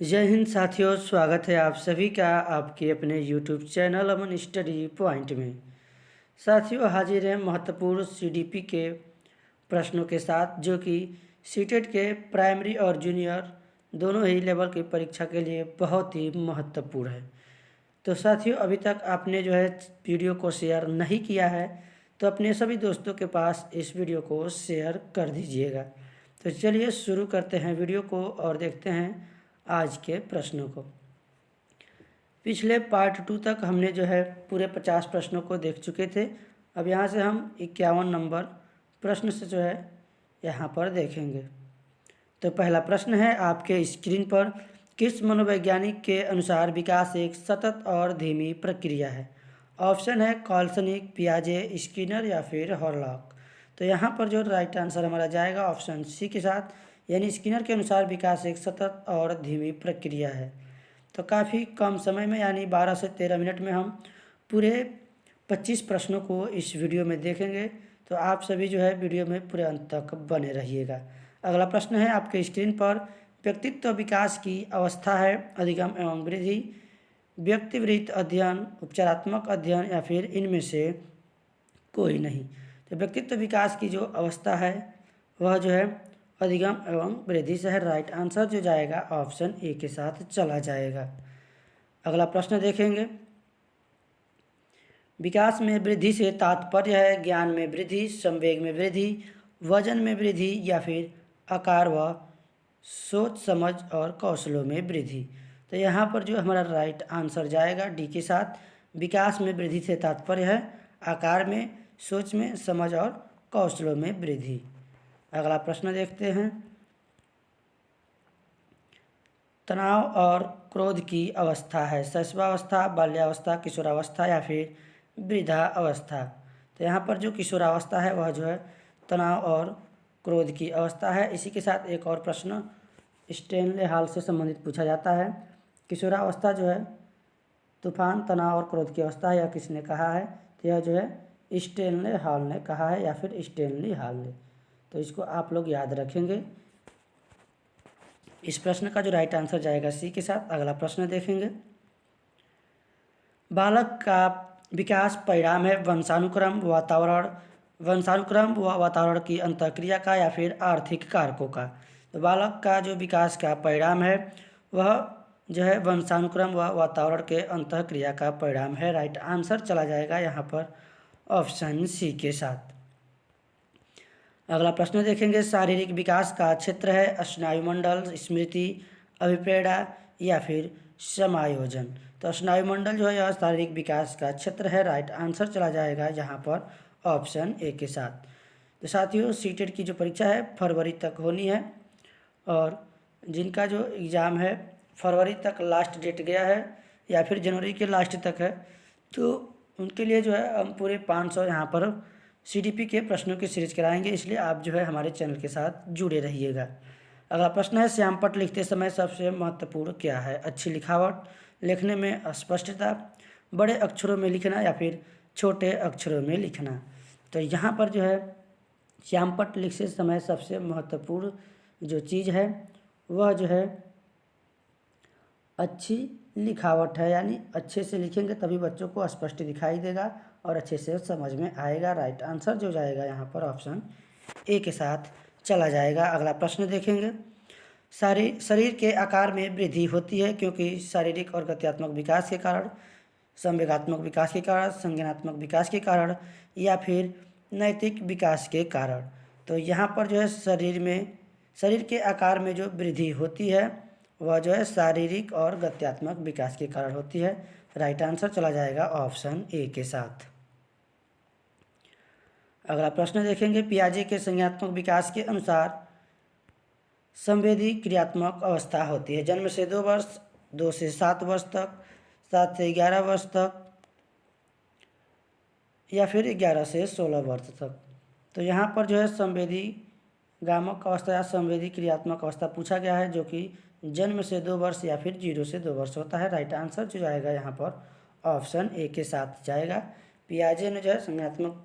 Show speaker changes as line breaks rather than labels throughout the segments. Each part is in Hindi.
जय हिंद साथियों, स्वागत है आप सभी का आपके अपने YouTube चैनल अमन स्टडी पॉइंट में। साथियों, हाजिर हैं महत्वपूर्ण CDP के प्रश्नों के साथ, जो कि सीटेट के प्राइमरी और जूनियर दोनों ही लेवल की परीक्षा के लिए बहुत ही महत्वपूर्ण है। तो साथियों, अभी तक आपने वीडियो को शेयर नहीं किया है तो अपने सभी दोस्तों के पास इस वीडियो को शेयर कर दीजिएगा। तो चलिए शुरू करते हैं वीडियो को और देखते हैं आज के प्रश्नों को। पिछले पार्ट 2 तक हमने पूरे 50 प्रश्नों को देख चुके थे। अब यहाँ से हम 51 नंबर प्रश्न से यहाँ पर देखेंगे। तो पहला प्रश्न है आपके स्क्रीन पर, किस मनोवैज्ञानिक के अनुसार विकास एक सतत और धीमी प्रक्रिया है? ऑप्शन है कॉल्सनिक, पियाजे, स्किनर या फिर हॉरलॉक। तो यहाँ पर जो राइट आंसर हमारा जाएगा ऑप्शन सी के साथ, यानी स्किनर के अनुसार विकास एक सतत और धीमी प्रक्रिया है। तो काफ़ी कम समय में, यानी 12 से 13 मिनट में हम पूरे 25 प्रश्नों को इस वीडियो में देखेंगे। तो आप सभी वीडियो में पूरे अंत तक बने रहिएगा। अगला प्रश्न है आपके स्क्रीन पर, व्यक्तित्व विकास की अवस्था है अधिगम एवं वृद्धि, व्यक्तिवृत्त अध्ययन, उपचारात्मक अध्ययन या फिर इनमें से कोई नहीं। तो व्यक्तित्व विकास की जो अवस्था है वह अधिगम एवं वृद्धि से है। राइट आंसर जो जाएगा ऑप्शन ए के साथ चला जाएगा। अगला प्रश्न देखेंगे, विकास में वृद्धि से तात्पर्य है ज्ञान में वृद्धि, संवेग में वृद्धि, वजन में वृद्धि या फिर आकार व सोच समझ और कौशलों में वृद्धि। तो यहाँ पर जो हमारा राइट आंसर जाएगा डी के साथ, विकास में वृद्धि से तात्पर्य है आकार में, सोच में, समझ और कौशलों में वृद्धि। अगला प्रश्न देखते हैं, तनाव और क्रोध की अवस्था है शैशवावस्था, बाल्यावस्था, किशोरावस्था या फिर वृद्धा अवस्था। तो यहाँ पर जो किशोरावस्था है वह तनाव और क्रोध की अवस्था है। इसी के साथ एक और प्रश्न स्टेनले हॉल से संबंधित पूछा जाता है, किशोरावस्था तूफान, तनाव और क्रोध की अवस्था है, यह किसने कहा है? तो यह स्टेनले हॉल ने कहा है या फिर स्टेनली हॉल ने। तो इसको आप लोग याद रखेंगे। इस प्रश्न का जो राइट आंसर जाएगा सी के साथ। अगला प्रश्न देखेंगे, बालक का विकास परिणाम है वंशानुक्रम, वंशानुक्रम व वातावरण की अंतःक्रिया का या फिर आर्थिक कारकों का। तो बालक का जो विकास का परिणाम है वह वंशानुक्रम व वातावरण के अंतःक्रिया का परिणाम है। राइट आंसर चला जाएगा यहाँ पर ऑप्शन सी के साथ। अगला प्रश्न देखेंगे, शारीरिक विकास का क्षेत्र है स्नायुमंडल, स्मृति, अभिप्रेरणा या फिर समायोजन। तो स्नायुमंडल यह शारीरिक विकास का क्षेत्र है। राइट आंसर चला जाएगा यहाँ पर ऑप्शन ए के साथ। तो साथियों, सीटेट की जो परीक्षा है फरवरी तक होनी है और जिनका जो एग्ज़ाम है फरवरी तक लास्ट डेट गया है या फिर जनवरी के लास्ट तक है, तो उनके लिए हम पूरे 500 यहाँ पर CDP के प्रश्नों की सीरीज कराएंगे, इसलिए आप हमारे चैनल के साथ जुड़े रहिएगा। अगला प्रश्न है, श्यामपट्ट लिखते समय सबसे महत्वपूर्ण क्या है? अच्छी लिखावट, लिखने में स्पष्टता, बड़े अक्षरों में लिखना या फिर छोटे अक्षरों में लिखना। तो यहाँ पर श्यामपट्ट लिखते समय सबसे महत्वपूर्ण जो चीज़ है वह अच्छी लिखावट है, यानी अच्छे से लिखेंगे तभी बच्चों को स्पष्ट दिखाई देगा और अच्छे से समझ में आएगा। राइट आंसर जो जाएगा यहाँ पर ऑप्शन ए के साथ चला जाएगा। अगला प्रश्न देखेंगे, शरीर के आकार में वृद्धि होती है क्योंकि शारीरिक और गत्यात्मक विकास के कारण, संवेगात्मक विकास के कारण, संज्ञानात्मक विकास के कारण या फिर नैतिक विकास के कारण। तो यहाँ पर शरीर के आकार में जो वृद्धि होती है वह शारीरिक और गत्यात्मक विकास के कारण होती है। राइट आंसर चला जाएगा ऑप्शन ए के साथ। अगला प्रश्न देखेंगे, पियाजे के संज्ञानात्मक विकास के अनुसार संवेदी क्रियात्मक अवस्था होती है जन्म से 2 वर्ष, 2 से 7 वर्ष तक, 7 से 11 वर्ष तक या फिर 11 से 16 वर्ष तक। तो यहाँ पर संवेदी गामक अवस्था या संवेदी क्रियात्मक अवस्था पूछा गया है, जो कि जन्म से 2 वर्ष या फिर 0 से 2 वर्ष होता है। राइट आंसर जो जाएगा यहाँ पर ऑप्शन ए के साथ जाएगा। पियाजे ने संज्ञानात्मक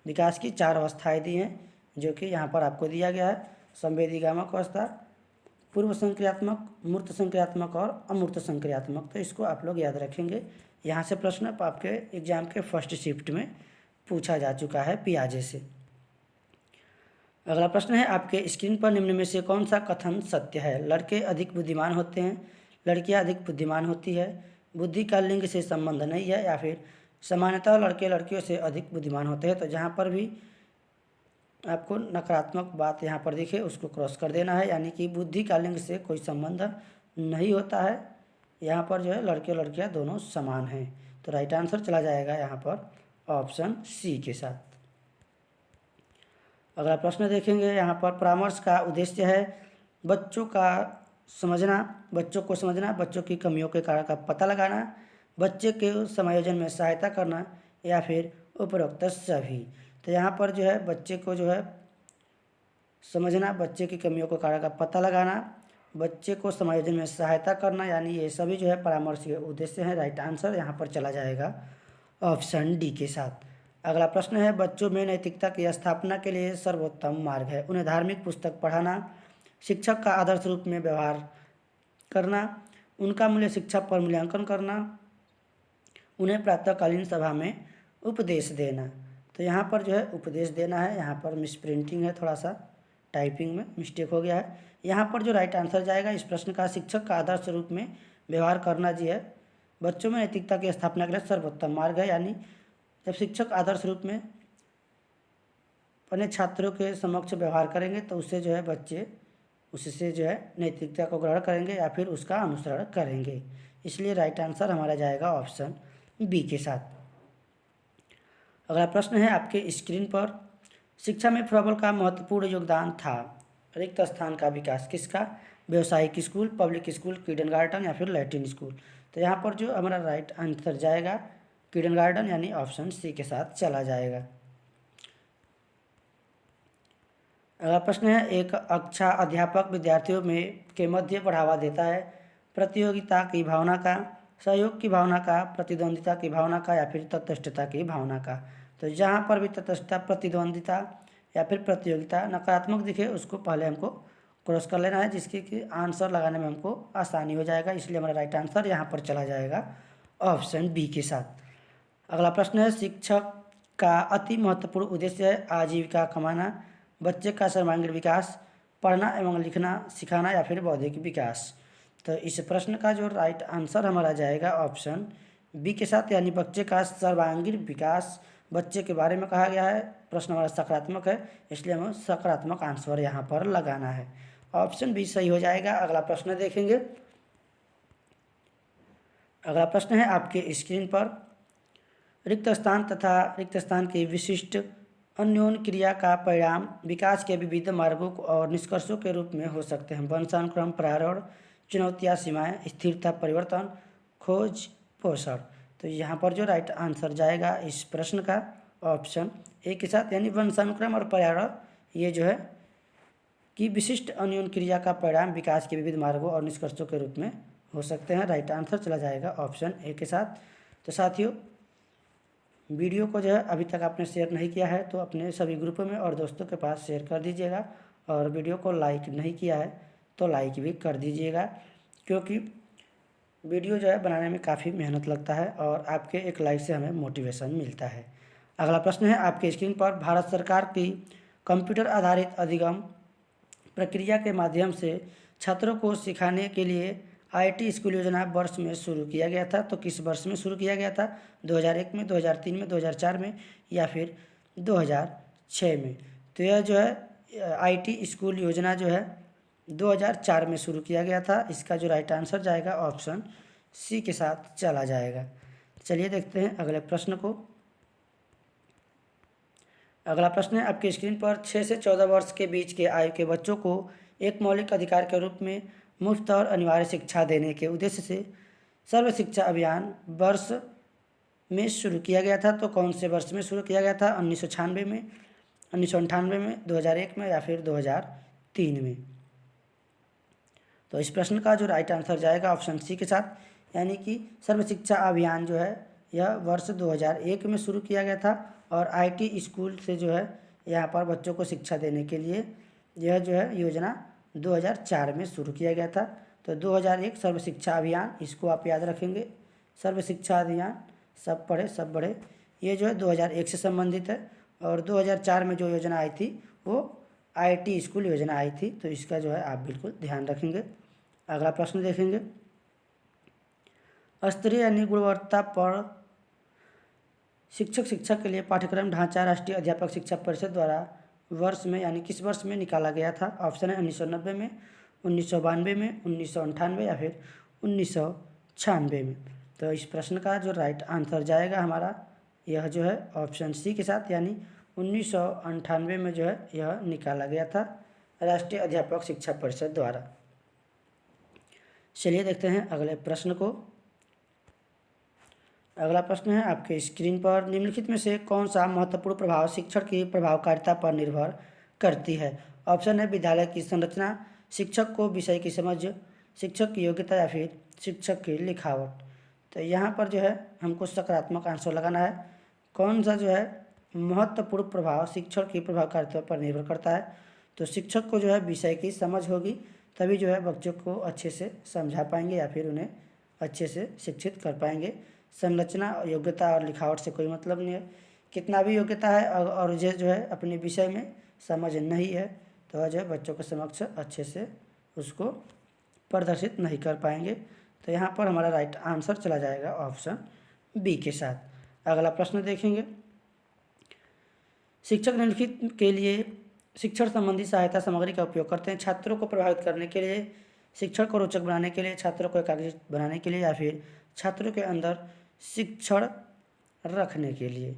विकास की 4 अवस्थाएं दी हैं, जो कि यहाँ पर आपको दिया गया है। संवेदी गामक अवस्था, पूर्व संक्रियात्मक, मूर्त संक्रियात्मक और अमूर्त संक्रियात्मक। तो इसको आप लोग याद रखेंगे। यहाँ से प्रश्न आपके एग्जाम के फर्स्ट शिफ्ट में पूछा जा चुका है पियाजे से। अगला प्रश्न है, आपके स्क्रीन पर निम्न में से कौन सा कथन सत्य है? लड़के अधिक बुद्धिमान होते हैं, लड़कियां अधिक बुद्धिमान होती है, बुद्धि का लिंग से संबंध नहीं है, या फिर सामान्यतः लड़के लड़कियों से अधिक बुद्धिमान होते हैं। तो जहाँ पर भी आपको नकारात्मक बात यहाँ पर दिखे उसको क्रॉस कर देना है, यानी कि बुद्धि का लिंग से कोई संबंध नहीं होता है। यहाँ पर जो है लड़के लड़कियाँ दोनों समान हैं। तो राइट आंसर चला जाएगा यहाँ पर ऑप्शन सी के साथ। अगला प्रश्न देखेंगे, यहाँ पर परामर्श का उद्देश्य है बच्चों को समझना, बच्चों की कमियों के कारण का पता लगाना, बच्चे के समायोजन में सहायता करना, या फिर उपरोक्त सभी। तो यहाँ पर जो है बच्चे को जो है समझना, बच्चे की कमियों के कारण का पता लगाना, बच्चे को समायोजन में सहायता करना, यानी ये सभी जो है परामर्श के उद्देश्य हैं। राइट आंसर यहाँ पर चला जाएगा ऑप्शन डी के साथ। अगला प्रश्न है, बच्चों में नैतिकता की स्थापना के लिए सर्वोत्तम मार्ग है? उन्हें धार्मिक पुस्तक पढ़ाना, शिक्षक का आदर्श रूप में व्यवहार करना, उनका मूल्य शिक्षा पर मूल्यांकन करना, उन्हें प्रातःकालीन सभा में उपदेश देना। तो यहाँ पर जो है उपदेश देना है। यहाँ पर मिस प्रिंटिंग है, थोड़ा सा टाइपिंग में मिस्टेक हो गया है। यहाँ पर जो राइट आंसर जाएगा इस प्रश्न का, शिक्षक का आदर्श रूप में व्यवहार करना जी है बच्चों में नैतिकता की स्थापना के लिए सर्वोत्तम मार्ग है। यानी जब शिक्षक आदर्श रूप में अपने छात्रों के समक्ष व्यवहार करेंगे तो उससे जो है बच्चे उससे जो है नैतिकता को ग्रहण करेंगे या फिर उसका अनुसरण करेंगे। इसलिए राइट आंसर हमारा जाएगा ऑप्शन बी के साथ। अगला प्रश्न है आपके स्क्रीन पर, शिक्षा में प्रबल का महत्वपूर्ण योगदान था? रिक्त स्थान का विकास किसका? व्यावसायिक स्कूल, पब्लिक स्कूल, किंडरगार्टन, या फिर लैटिन स्कूल। तो यहाँ पर जो हमारा राइट आंसर जाएगा किंडरगार्टन, यानी ऑप्शन सी के साथ चला जाएगा। अगला प्रश्न है, एक अच्छा अध्यापक विद्यार्थियों में के मध्य बढ़ावा देता है? प्रतियोगिता की भावना का, सहयोग की भावना का, प्रतिद्वंदिता की भावना का, या फिर तटस्थता की भावना का। तो जहाँ पर भी तटस्थता, प्रतिद्वंदिता या फिर प्रतियोगिता नकारात्मक दिखे उसको पहले हमको क्रॉस कर लेना है, जिसके कि आंसर लगाने में हमको आसानी हो जाएगा। इसलिए हमारा राइट आंसर यहाँ पर चला जाएगा ऑप्शन बी के साथ। अगला प्रश्न है, शिक्षक का अति महत्वपूर्ण उद्देश्य है आजीविका कमाना, बच्चे का सर्वांगीण विकास, पढ़ना एवं लिखना सिखाना, या फिर बौद्धिक विकास। तो इस प्रश्न का जो राइट आंसर हमारा जाएगा ऑप्शन बी के साथ, यानी बच्चे का सर्वांगीण विकास। बच्चे के बारे में कहा गया है, प्रश्न हमारा सकारात्मक है, इसलिए हमें सकारात्मक आंसर यहाँ पर लगाना है। ऑप्शन बी सही हो जाएगा। अगला प्रश्न देखेंगे। अगला प्रश्न है आपके स्क्रीन पर, रिक्त स्थान तथा रिक्त स्थान की विशिष्ट अन्योन्य क्रिया का परिणाम विकास के विविध मार्गों और निष्कर्षों के रूप में हो सकते हैं? वंशानुक्रम, प्रारूढ़, चुनौतियाँ, सीमाएं, स्थिरता, परिवर्तन, खोज, पोषण। तो यहाँ पर जो राइट आंसर जाएगा इस प्रश्न का ऑप्शन ए के साथ, यानी वंशानुक्रम और प्रारूढ़ ये जो है कि विशिष्ट अन्योन्य क्रिया का परिणाम विकास के विविध मार्गों और निष्कर्षों के रूप में हो सकते हैं। राइट आंसर चला जाएगा ऑप्शन ए के साथ। तो साथियों, वीडियो को जो है अभी तक आपने शेयर नहीं किया है तो अपने सभी ग्रुपों में और दोस्तों के पास शेयर कर दीजिएगा, और वीडियो को लाइक नहीं किया है तो लाइक भी कर दीजिएगा, क्योंकि वीडियो जो है बनाने में काफ़ी मेहनत लगता है और आपके एक लाइक से हमें मोटिवेशन मिलता है। अगला प्रश्न है आपके स्क्रीन पर, भारत सरकार की कंप्यूटर आधारित अधिगम प्रक्रिया के माध्यम से छात्रों को सिखाने के लिए आईटी स्कूल योजना वर्ष में शुरू किया गया था? तो किस वर्ष में शुरू किया गया था? 2001 में, 2003 में, 2004 में, या फिर 2006 में? तो यह जो है आईटी स्कूल योजना जो है 2004 में शुरू किया गया था। इसका जो राइट आंसर जाएगा ऑप्शन सी के साथ चला जाएगा। चलिए देखते हैं अगले प्रश्न को। अगला प्रश्न है आपके स्क्रीन पर, 6 से 14 वर्ष के बीच के आयु के बच्चों को एक मौलिक अधिकार के रूप में मुफ्त और अनिवार्य शिक्षा देने के उद्देश्य से सर्व शिक्षा अभियान वर्ष में शुरू किया गया था? तो कौन से वर्ष में शुरू किया गया था? 1996 में, 1998 में, 2001 में, या फिर 2003 में? तो इस प्रश्न का जो राइट आंसर जाएगा ऑप्शन सी के साथ, यानी कि सर्व शिक्षा अभियान जो है यह वर्ष 2001 में शुरू किया गया था, और आईटी स्कूल से जो है यहाँ पर बच्चों को शिक्षा देने के लिए यह जो है योजना 2004 में शुरू किया गया था। तो 2001 सर्व शिक्षा अभियान, इसको आप याद रखेंगे। सर्व शिक्षा अभियान, सब पढ़े सब बढ़े, ये जो है 2001 से संबंधित है। और 2004 में जो योजना आई थी वो IIT स्कूल योजना आई थी। तो इसका जो है आप बिल्कुल ध्यान रखेंगे। अगला प्रश्न देखेंगे, स्तरीय यानी गुणवत्ता पर शिक्षक शिक्षा के लिए पाठ्यक्रम ढांचा राष्ट्रीय अध्यापक शिक्षा परिषद द्वारा वर्ष में यानी किस वर्ष में निकाला गया था? ऑप्शन है 1990 में, 1992 में, 1998 या फिर 1996 में। तो इस प्रश्न का जो राइट आंसर जाएगा हमारा, यह जो है ऑप्शन सी के साथ, यानी 1998 में जो है यह निकाला गया था राष्ट्रीय अध्यापक शिक्षा परिषद द्वारा। चलिए देखते हैं अगले प्रश्न को। अगला प्रश्न है आपके स्क्रीन पर, निम्नलिखित में से कौन सा महत्वपूर्ण प्रभाव शिक्षण की प्रभावकारिता पर निर्भर करती है? ऑप्शन है विद्यालय की संरचना, शिक्षक को विषय की समझ, शिक्षक की योग्यता या फिर शिक्षक की लिखावट। तो यहाँ पर जो है हमको सकारात्मक आंसर लगाना है। कौन सा जो है महत्वपूर्ण प्रभाव शिक्षण की प्रभावकारिता पर निर्भर करता है? तो शिक्षक को जो है विषय की समझ होगी, तभी जो है बच्चों को अच्छे से समझा पाएंगे या फिर उन्हें अच्छे से शिक्षित कर पाएंगे। संरचना, योग्यता और लिखावट से कोई मतलब नहीं है। कितना भी योग्यता है और जो है अपने विषय में समझ नहीं है, तो जो है बच्चों के समक्ष अच्छे से उसको प्रदर्शित नहीं कर पाएंगे। तो यहाँ पर हमारा राइट आंसर चला जाएगा ऑप्शन बी के साथ। अगला प्रश्न देखेंगे, शिक्षक निम्नलिखित के लिए शिक्षण संबंधी सहायता सामग्री का उपयोग करते हैं? छात्रों को प्रभावित करने के लिए, शिक्षण को रोचक बनाने के लिए, छात्रों को एकाग्रचित बनाने के लिए या फिर छात्रों के अंदर शिक्षण रखने के लिए।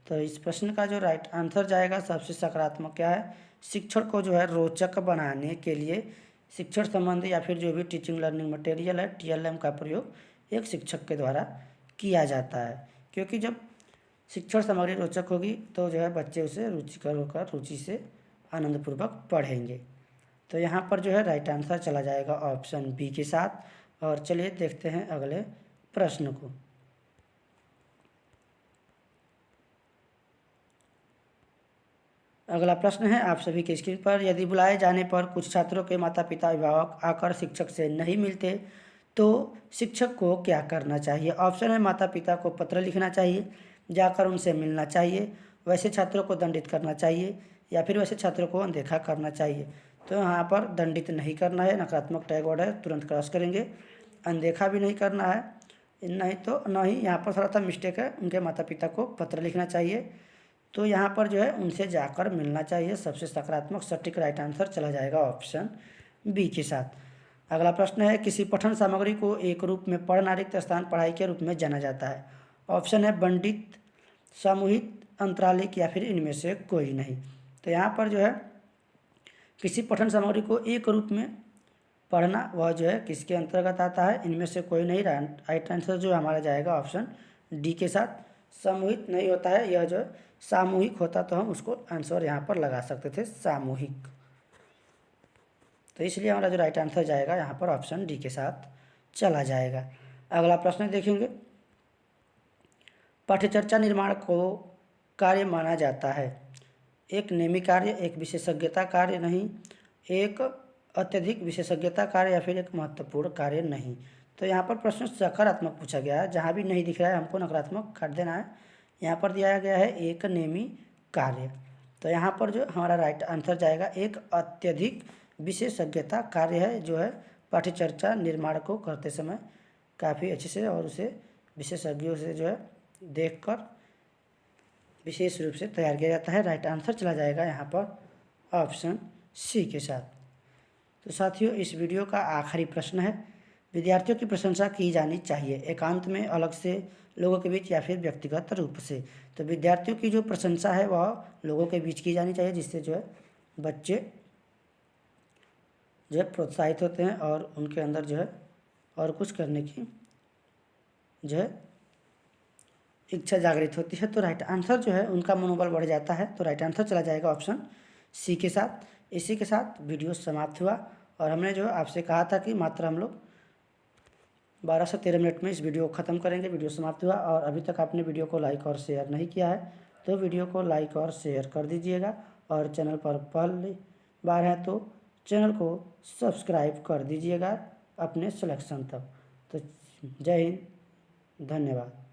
तो इस प्रश्न का जो राइट आंसर जाएगा सबसे सकारात्मक क्या है? शिक्षण को जो है रोचक बनाने के लिए शिक्षण संबंधी या फिर जो भी टीचिंग लर्निंग मटेरियल है TLM का प्रयोग एक शिक्षक के द्वारा किया जाता है। क्योंकि जब शिक्षण सामग्री रोचक होगी तो जो है बच्चे उसे रुचिकर होकर रुचि से आनंदपूर्वक पढ़ेंगे। तो यहाँ पर जो है राइट आंसर चला जाएगा ऑप्शन बी के साथ। और चलिए देखते हैं अगले प्रश्न को। अगला प्रश्न है आप सभी के स्क्रीन पर, यदि बुलाए जाने पर कुछ छात्रों के माता पिता अभिभावक आकर शिक्षक से नहीं मिलते तो शिक्षक को क्या करना चाहिए? ऑप्शन है माता पिता को पत्र लिखना चाहिए, जाकर उनसे मिलना चाहिए, वैसे छात्रों को दंडित करना चाहिए या फिर वैसे छात्रों को अनदेखा करना चाहिए। तो यहाँ पर दंडित नहीं करना है, नकारात्मक टैग वर्ड है, तुरंत क्रॉस करेंगे। अनदेखा भी नहीं करना है, नहीं तो नहीं, यहाँ पर थोड़ा सा मिस्टेक है, उनके माता पिता को पत्र लिखना चाहिए। तो यहाँ पर जो है उनसे जाकर मिलना चाहिए। सबसे सकारात्मक सटीक राइट आंसर चला जाएगा ऑप्शन बी के साथ। अगला प्रश्न है, किसी पठन सामग्री को एक रूप में पढ़ना रिक्त स्थान पढ़ाई के रूप में जाना जाता है? ऑप्शन है बंडित, सामूहिक, अंतरालिक या फिर इनमें से कोई नहीं। तो यहाँ पर जो है किसी पठन सामग्री को एक रूप में पढ़ना, वह जो है किसके अंतर्गत आता है? इनमें से कोई नहीं। राइट आंसर जो हमारा जाएगा ऑप्शन डी के साथ। सामूहिक नहीं होता है, यह जो है सामूहिक होता तो हम उसको आंसर यहाँ पर लगा सकते थे, सामूहिक। तो इसलिए हमारा जो राइट आंसर जाएगा यहाँ पर ऑप्शन डी के साथ चला जाएगा। अगला प्रश्न देखेंगे, पाठ्यचर्चा निर्माण को कार्य माना जाता है? एक नेमी कार्य, एक विशेषज्ञता कार्य नहीं, एक अत्यधिक विशेषज्ञता कार्य या फिर एक महत्वपूर्ण कार्य नहीं। तो यहाँ पर प्रश्न सकारात्मक पूछा गया है, जहाँ भी नहीं दिख रहा है हमको नकारात्मक काट देना है। यहाँ पर दिया गया है एक नेमी कार्य, तो यहाँ पर जो हमारा राइट आंसर जाएगा एक अत्यधिक विशेषज्ञता कार्य है, जो है पाठ्यचर्चा निर्माण को करते समय काफ़ी अच्छे से और उसे विशेषज्ञों से जो है देखकर विशेष रूप से तैयार किया जाता है। राइट आंसर चला जाएगा यहाँ पर ऑप्शन सी के साथ। तो साथियों, इस वीडियो का आखिरी प्रश्न है, विद्यार्थियों की प्रशंसा की जानी चाहिए एकांत में, अलग से, लोगों के बीच या फिर व्यक्तिगत रूप से? तो विद्यार्थियों की जो प्रशंसा है वह लोगों के बीच की जानी चाहिए, जिससे जो है बच्चे जो है प्रोत्साहित होते हैं और उनके अंदर जो है और कुछ करने की जो है इच्छा जागृत होती है। तो राइट आंसर जो है उनका मनोबल बढ़ जाता है। तो राइट आंसर चला जाएगा ऑप्शन सी के साथ। इसी के साथ वीडियो समाप्त हुआ और हमने जो आपसे कहा था कि मात्र हम लोग 12 से 13 मिनट में इस वीडियो को ख़त्म करेंगे। वीडियो समाप्त हुआ और अभी तक आपने वीडियो को लाइक और शेयर नहीं किया है तो वीडियो को लाइक और शेयर कर दीजिएगा और चैनल पर पहली बार है तो चैनल को सब्सक्राइब कर दीजिएगा अपने सिलेक्शन तक। तो जय हिंद, धन्यवाद।